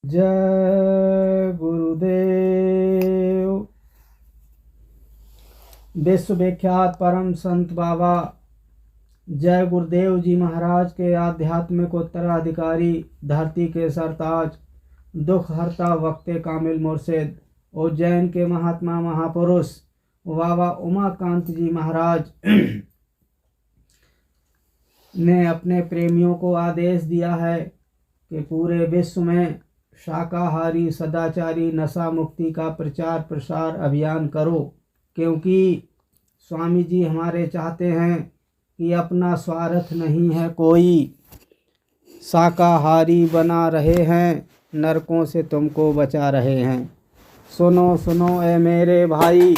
जय गुरुदेव। विश्व विख्यात परम संत बाबा जय गुरुदेव जी महाराज के आध्यात्मिक उत्तराधिकारी, धरती के सरताज, दुख हरता वक्ते कामिल मुर्शिद, उज्जैन के महात्मा महापुरुष बाबा उमाकांत जी महाराज ने अपने प्रेमियों को आदेश दिया है कि पूरे विश्व में शाकाहारी, सदाचारी, नशा मुक्ति का प्रचार प्रसार अभियान करो, क्योंकि स्वामी जी हमारे चाहते हैं कि अपना स्वार्थ नहीं है कोई, शाकाहारी बना रहे हैं, नरकों से तुमको बचा रहे हैं। सुनो सुनो ए मेरे भाई,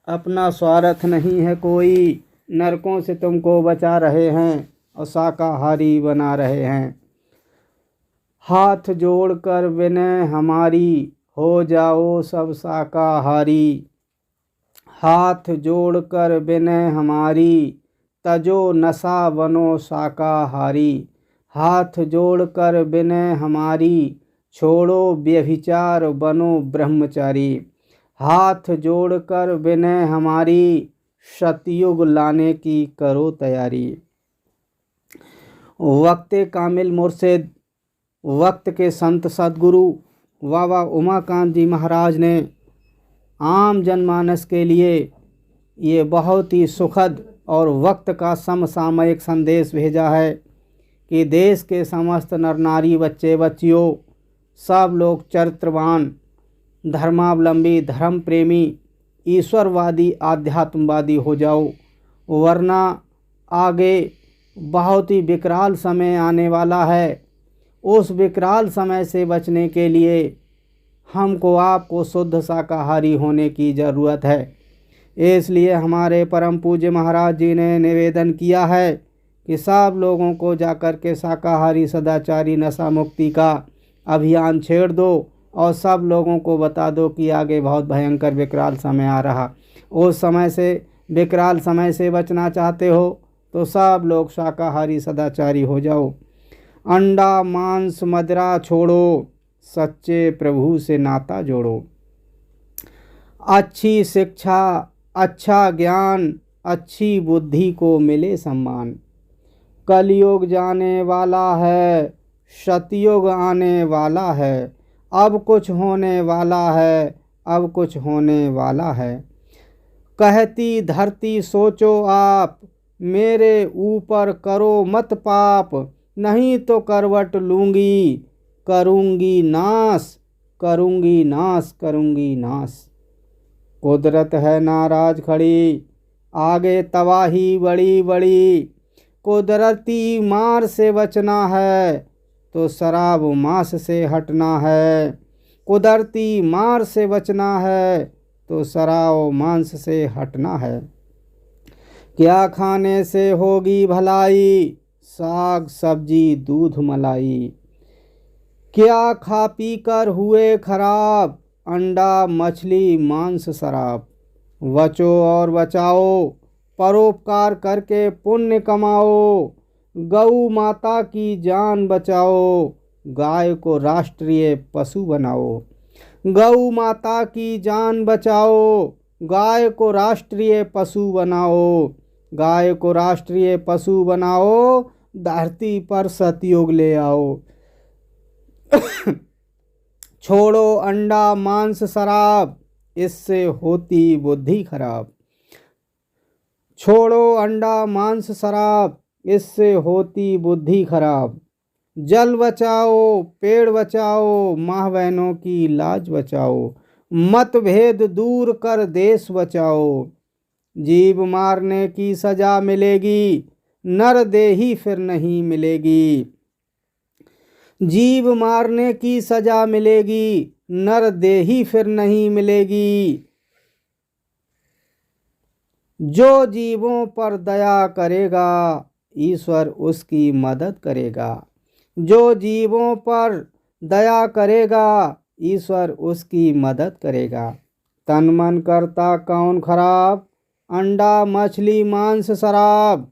अपना स्वार्थ नहीं है कोई, नरकों से तुमको बचा रहे हैं और शाकाहारी बना रहे हैं। हाथ जोड़कर विनय हमारी, हो जाओ सब शाकाहारी। हाथ जोड़कर विनय हमारी, तजो नशा बनो शाकाहारी। हाथ जोड़कर विनय हमारी, छोड़ो व्यभिचार बनो ब्रह्मचारी। हाथ जोड़कर विनय हमारी, सतयुग लाने की करो तैयारी। वक्ते कामिल मुर्शिद, वक्त के संत सद्गुरु बाबा उमाकांत जी महाराज ने आम जनमानस के लिए ये बहुत ही सुखद और वक्त का समसामयिक संदेश भेजा है कि देश के समस्त नर नारी, बच्चे बच्चियों, सब लोग चरित्रवान, धर्मावलंबी, धर्म प्रेमी, ईश्वरवादी, आध्यात्मवादी हो जाओ, वरना आगे बहुत ही विकराल समय आने वाला है। उस विकराल समय से बचने के लिए हमको आपको शुद्ध शाकाहारी होने की ज़रूरत है। इसलिए हमारे परम पूज्य महाराज जी ने निवेदन किया है कि सब लोगों को जाकर के शाकाहारी, सदाचारी, नशा मुक्ति का अभियान छेड़ दो और सब लोगों को बता दो कि आगे बहुत भयंकर विकराल समय आ रहा। उस समय से, विकराल समय से बचना चाहते हो तो सब लोग शाकाहारी, सदाचारी हो जाओ। अंडा मांस मदिरा छोड़ो, सच्चे प्रभु से नाता जोड़ो। अच्छी शिक्षा, अच्छा ज्ञान, अच्छी बुद्धि को मिले सम्मान। कलयुग जाने वाला है, सतयुग आने वाला है। अब कुछ होने वाला है, अब कुछ होने वाला है। कहती धरती सोचो आप, मेरे ऊपर करो मत पाप। नहीं तो करवट लूँगी, करूँगी नाश, करूँगी नाश, करूँगी नाश। कुदरत है नाराज खड़ी, आगे तबाही बड़ी बड़ी। कुदरती मार से बचना है तो शराब मांस से हटना है। कुदरती मार से बचना है तो शराब मांस से हटना है। क्या खाने से होगी भलाई, साग सब्जी दूध मलाई। क्या खा पी कर हुए खराब, अंडा मछली मांस शराब। बचो और बचाओ, परोपकार करके पुण्य कमाओ। गौ माता की जान बचाओ, गाय को राष्ट्रीय पशु बनाओ। गौ माता की जान बचाओ, गाय को राष्ट्रीय पशु बनाओ। गाय को राष्ट्रीय पशु बनाओ, धरती पर सतयुग ले आओ। छोड़ो अंडा मांस शराब, इससे होती बुद्धि खराब। छोड़ो अंडा मांस शराब, इससे होती बुद्धि खराब। जल बचाओ, पेड़ बचाओ, माँ बहनों की लाज बचाओ। मतभेद दूर कर देश बचाओ। जीव मारने की सजा मिलेगी, नरदेही फिर नहीं मिलेगी। जीव मारने की सजा मिलेगी, नरदेही फिर नहीं मिलेगी। जो जीवों पर दया करेगा, ईश्वर उसकी मदद करेगा। जो जीवों पर दया करेगा, ईश्वर उसकी मदद करेगा। तन मन करता कौन खराब, अंडा मछली मांस शराब।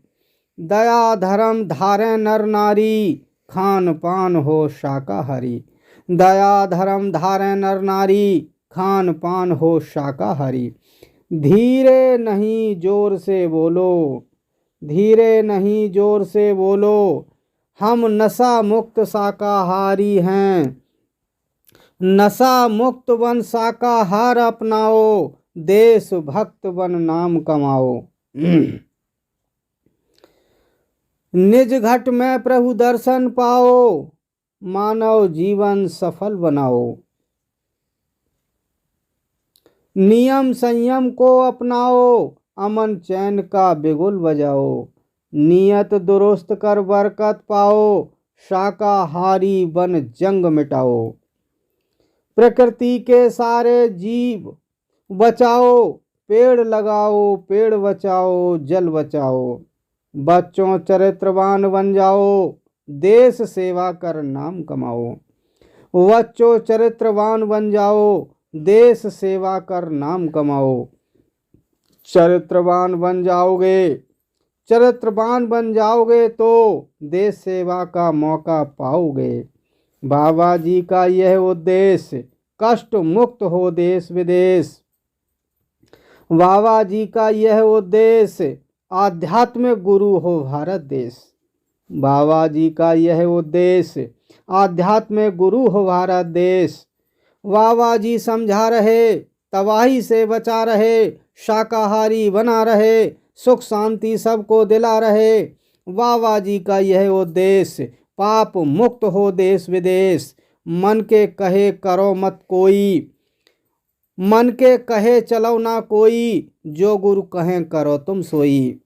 दया धर्म धारे नर नारी, खान पान हो शाकाहारी। दया धर्म धारे नर नारी, खान पान हो शाकाहारी। धीरे नहीं जोर से बोलो, धीरे नहीं जोर से बोलो, हम नशा मुक्त शाकाहारी हैं। नशा मुक्त बन शाकाहार अपनाओ, देश भक्त बन नाम कमाओ। निज घट में प्रभु दर्शन पाओ, मानव जीवन सफल बनाओ। नियम संयम को अपनाओ, अमन चैन का बिगुल बजाओ। नियत दुरुस्त कर बरकत पाओ, शाकाहारी बन जंग मिटाओ। प्रकृति के सारे जीव बचाओ, पेड़ लगाओ पेड़ बचाओ जल बचाओ। बच्चों चरित्रवान बन जाओ, देश सेवा कर नाम कमाओ। बच्चों चरित्रवान बन जाओ, देश सेवा कर नाम कमाओ। चरित्रवान बन जाओगे, चरित्रवान बन जाओगे तो देश सेवा का मौका पाओगे। बाबा जी का यह उद्देश्य, कष्ट मुक्त हो देश विदेश। बाबा जी का यह उद्देश्य, आध्यात्मिक गुरु हो भारत देश। बाबा जी का यह उद्देश्य, आध्यात्मिक गुरु हो भारत देश। बाबा जी समझा रहे, तबाही से बचा रहे, शाकाहारी बना रहे, सुख शांति सबको दिला रहे। बाबा जी का यह उद्देश्य, पाप मुक्त हो देश विदेश। मन के कहे करो मत कोई, मन के कहे चलो ना कोई, जो गुरु कहें करो तुम सोई।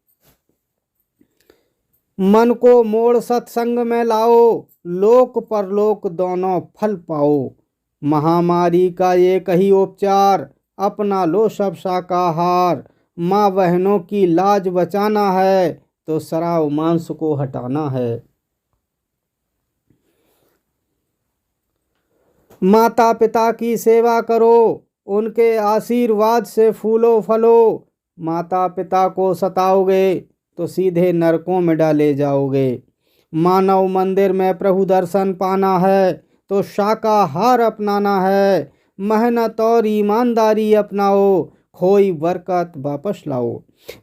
मन को मोड़ सत्संग में लाओ, लोक परलोक दोनों फल पाओ। महामारी का एक ही उपचार, अपना लो सब शाकाहार। माँ बहनों की लाज बचाना है, तो शराब मांस को हटाना है। माता पिता की सेवा करो, उनके आशीर्वाद से फूलो फलो। माता पिता को सताओगे तो सीधे नरकों में डाले जाओगे। मानव मंदिर में प्रभु दर्शन पाना है तो शाकाहार अपनाना है। मेहनत और ईमानदारी अपनाओ, खोई बरकत वापस लाओ।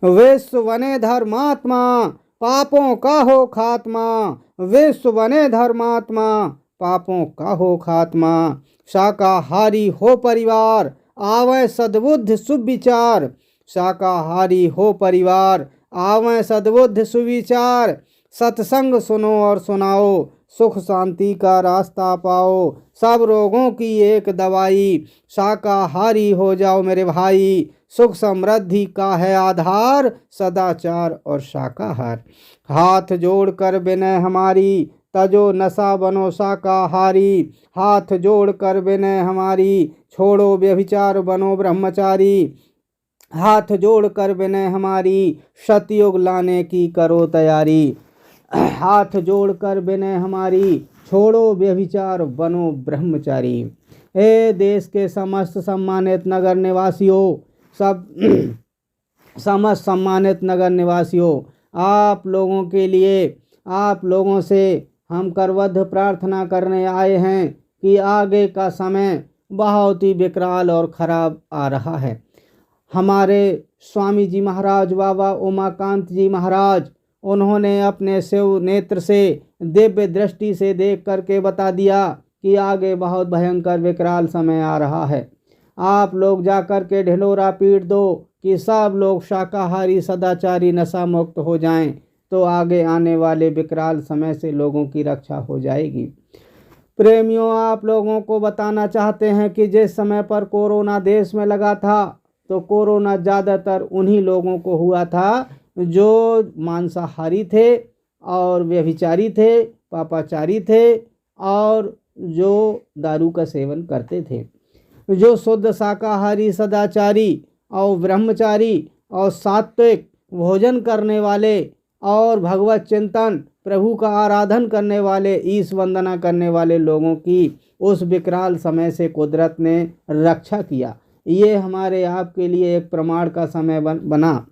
विश्व बने धर्मात्मा, पापों का हो खात्मा। विश्व बने धर्मात्मा, पापों का हो खात्मा। शाकाहारी हो परिवार, आवे सद्बुद्ध सुविचार। शाकाहारी हो परिवार, आवे सद्बुद्ध सुविचार। सत्संग सुनो और सुनाओ, सुख शांति का रास्ता पाओ। सब रोगों की एक दवाई, शाकाहारी हो जाओ मेरे भाई। सुख समृद्धि का है आधार, सदाचार और शाकाहार। हाथ जोड़कर विनय हमारी, तजो नशा बनो शाकाहारी। हाथ जोड़कर विनय हमारी, छोड़ो व्यभिचार बनो ब्रह्मचारी। हाथ जोड़कर विनय हमारी, सतयुग लाने की करो तैयारी। हाथ जोड़कर विनय हमारी, छोड़ो व्यभिचार बनो ब्रह्मचारी। हे देश के समस्त सम्मानित नगर निवासियों, सब समस्त सम्मानित नगर निवासियों, आप लोगों के लिए, आप लोगों से हम करबद्ध प्रार्थना करने आए हैं कि आगे का समय बहुत ही विकराल और खराब आ रहा है। हमारे स्वामी जी महाराज बाबा उमाकांत जी महाराज, उन्होंने अपने शिव नेत्र से दिव्य दृष्टि से देख करके बता दिया कि आगे बहुत भयंकर विकराल समय आ रहा है। आप लोग जा कर के ढिंढोरा पीट दो कि सब लोग शाकाहारी सदाचारी नशा मुक्त हो जाएं, तो आगे आने वाले विकराल समय से लोगों की रक्षा हो जाएगी। प्रेमियों, आप लोगों को बताना चाहते हैं कि जिस समय पर कोरोना देश में लगा था, तो कोरोना ज़्यादातर उन्हीं लोगों को हुआ था जो मांसाहारी थे और व्यभिचारी थे, पापाचारी थे और जो दारू का सेवन करते थे। जो शुद्ध शाकाहारी सदाचारी और ब्रह्मचारी और सात्विक भोजन करने वाले और भगवत चिंतन प्रभु का आराधन करने वाले, ईश वंदना करने वाले लोगों की उस विकराल समय से कुदरत ने रक्षा किया। ये हमारे आपके लिए एक प्रमाण का समय बना।